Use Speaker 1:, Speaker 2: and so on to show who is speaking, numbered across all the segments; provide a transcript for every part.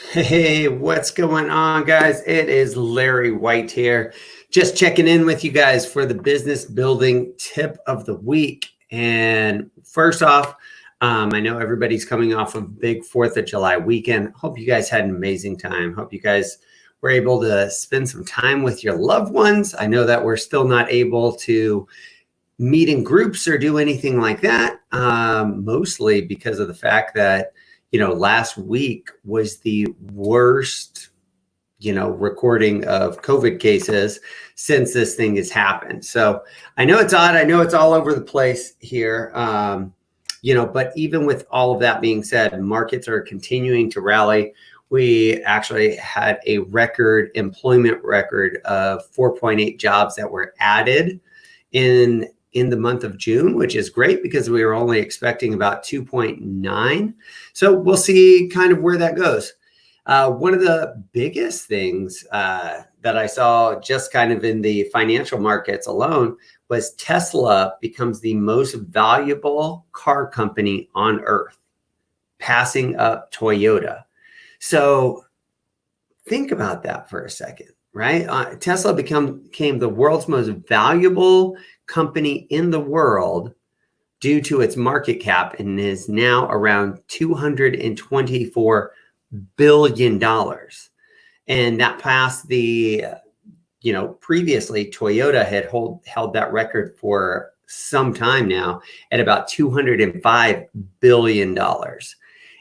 Speaker 1: Hey, what's going on, guys? It is Larry White here. Just checking in with you guys for the business building tip of the week. And first off, I know everybody's coming off of big 4th of July weekend. Hope you guys had an amazing time. Hope you guys were able to spend some time with your loved ones. I know that we're still not able to meet in groups or do anything like that, mostly because of the fact that last week was the worst, recording of COVID cases since this thing has happened. So I know it's odd. I know it's all over the place here. But even with all of that being said, markets are continuing to rally. We actually had a record employment record of 4.8 jobs that were added in the month of June, which is great because we were only expecting about 2.9. So we'll see kind of where that goes. One of the biggest things that I saw just kind of in the financial markets alone was Tesla becomes the most valuable car company on earth, passing up Toyota. So think about that for a second, right? Tesla became the world's most valuable company in the world due to its market cap and is now around $224 billion. And that passed the, previously Toyota had held that record for some time now at about $205 billion.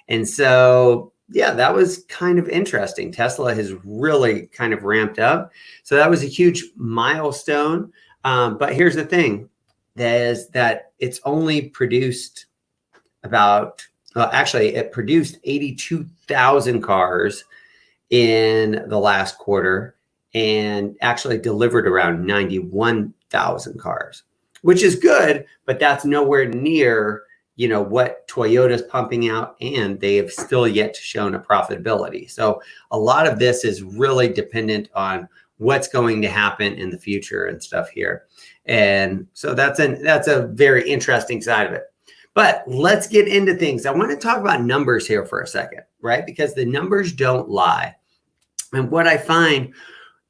Speaker 1: And so, yeah, that was kind of interesting. Tesla has really kind of ramped up. So that was a huge milestone. But here's the thing, is that it's only produced it produced 82,000 cars in the last quarter and actually delivered around 91,000 cars, which is good, but that's nowhere near what Toyota's pumping out, and they have still yet to show a profitability. So a lot of this is really dependent on what's going to happen in the future and stuff here. And so that's a very interesting side of it. But let's get into things. I want to talk about numbers here for a second, right? Because the numbers don't lie. And what I find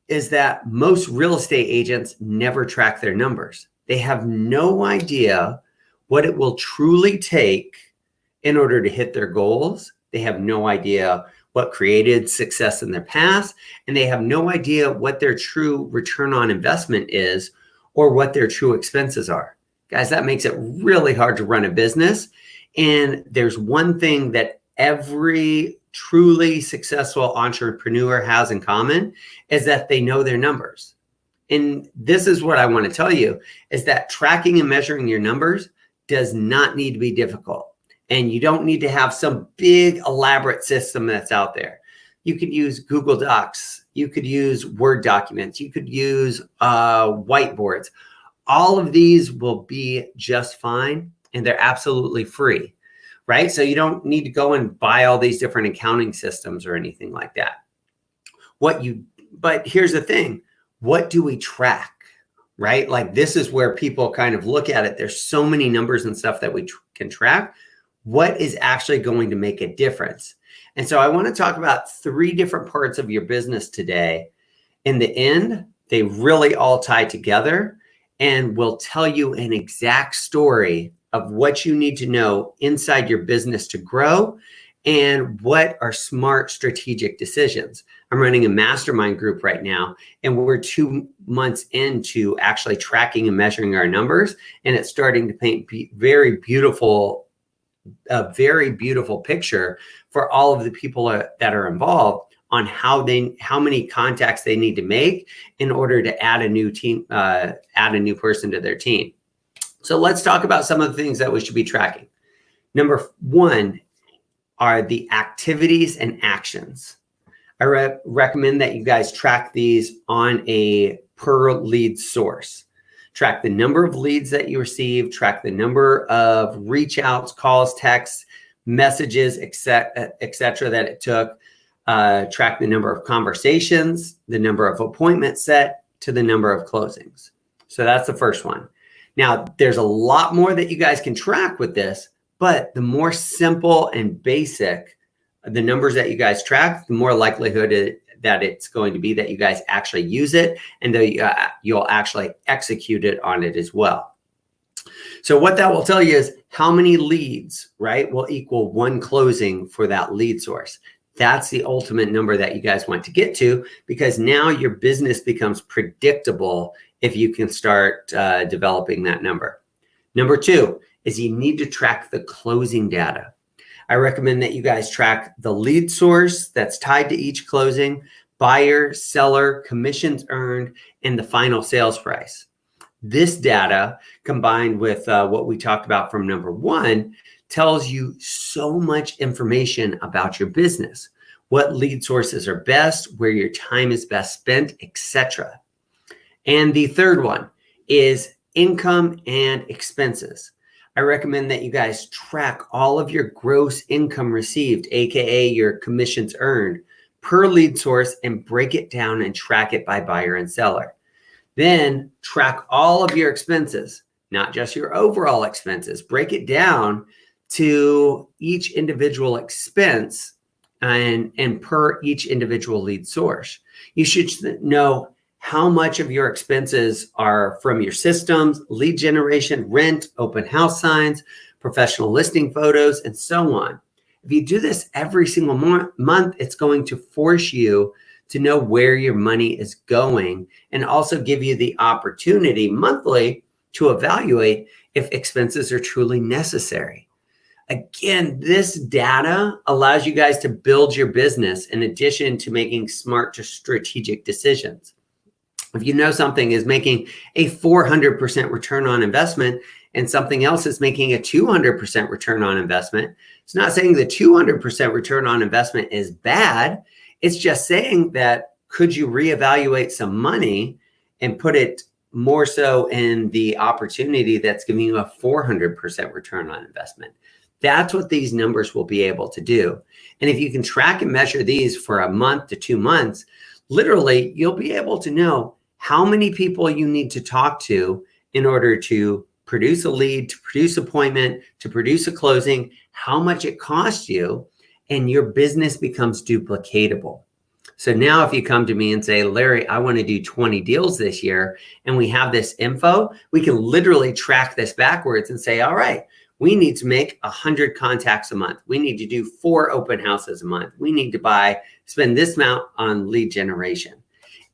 Speaker 1: is that most real estate agents never track their numbers. They have no idea what it will truly take in order to hit their goals. They have no idea what created success in their past, and they have no idea what their true return on investment is or what their true expenses are. Guys, that makes it really hard to run a business. And there's one thing that every truly successful entrepreneur has in common is that they know their numbers. And this is what I want to tell you, is that tracking and measuring your numbers does not need to be difficult. And you don't need to have some big elaborate system that's out there. You could use Google Docs. You could use Word documents. You could use whiteboards. All of these will be just fine, and they're absolutely free, right? So you don't need to go and buy all these different accounting systems or anything like that. But here's the thing, what do we track? Right? Like, this is where people kind of look at it. There's so many numbers and stuff that we can track. What is actually going to make a difference? And so I want to talk about 3 different parts of your business today. In the end, they really all tie together and will tell you an exact story of what you need to know inside your business to grow and what are smart strategic decisions. I'm running a mastermind group right now, and we're 2 months into actually tracking and measuring our numbers, and it's starting to paint a very beautiful picture for all of the people that are involved on how many contacts they need to make in order to add a new person to their team. So let's talk about some of the things that we should be tracking. Number 1 are the activities and actions. I recommend that you guys track these on a per lead source. Track the number of leads that you receive, track the number of reach outs, calls, texts, messages, et cetera, that it took. Track the number of conversations, the number of appointments set to the number of closings. So that's the first one. Now, there's a lot more that you guys can track with this, but the more simple and basic the numbers that you guys track, the more likelihood that it's going to be that you guys actually use it and that you'll actually execute it on it as well. So what that will tell you is how many leads, right, will equal one closing for that lead source. That's the ultimate number that you guys want to get to, because now your business becomes predictable if you can start developing that number. Number two is you need to track the closing data. I recommend that you guys track the lead source that's tied to each closing, buyer, seller, commissions earned, and the final sales price. This data, combined with what we talked about from number one, tells you so much information about your business, what lead sources are best, where your time is best spent, etc. And the third one is income and expenses. I recommend that you guys track all of your gross income received, aka your commissions earned, per lead source, and break it down and track it by buyer and seller. Then track all of your expenses, not just your overall expenses. Break it down to each individual expense and per each individual lead source. You should know how much of your expenses are from your systems, lead generation, rent, open house signs, professional listing photos, and so on. If you do this every single month, it's going to force you to know where your money is going, and also give you the opportunity monthly to evaluate if expenses are truly necessary. Again, this data allows you guys to build your business in addition to making smart strategic decisions. If you know something is making a 400% return on investment and something else is making a 200% return on investment, it's not saying the 200% return on investment is bad. It's just saying that could you reevaluate some money and put it more so in the opportunity that's giving you a 400% return on investment. That's what these numbers will be able to do. And if you can track and measure these for a month to 2 months, literally, you'll be able to know how many people you need to talk to in order to produce a lead, to produce appointment, to produce a closing, how much it costs you, and your business becomes duplicatable. So now if you come to me and say, Larry, I want to do 20 deals this year, and we have this info, we can literally track this backwards and say, all right, we need to make 100 contacts a month. We need to do 4 open houses a month. We need to spend this amount on lead generation.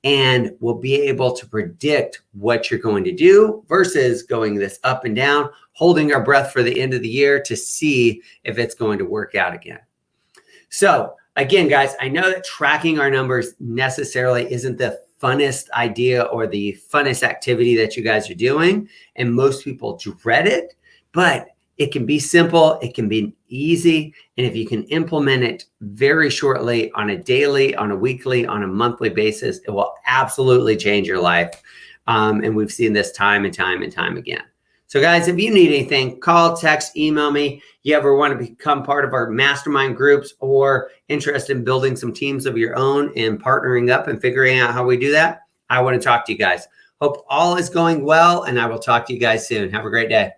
Speaker 1: And we'll be able to predict what you're going to do versus going this up and down, holding our breath for the end of the year to see if it's going to work out again. So again, guys, I know that tracking our numbers necessarily isn't the funnest idea or the funnest activity that you guys are doing, and most people dread it, but it can be simple, it can be easy, and if you can implement it very shortly on a daily, on a weekly, on a monthly basis, it will absolutely change your life. And we've seen this time and time and time again. So guys, if you need anything, call, text, email me. You ever want to become part of our mastermind groups or interested in building some teams of your own and partnering up and figuring out how we do that, I want to talk to you guys. Hope all is going well, and I will talk to you guys soon. Have a great day.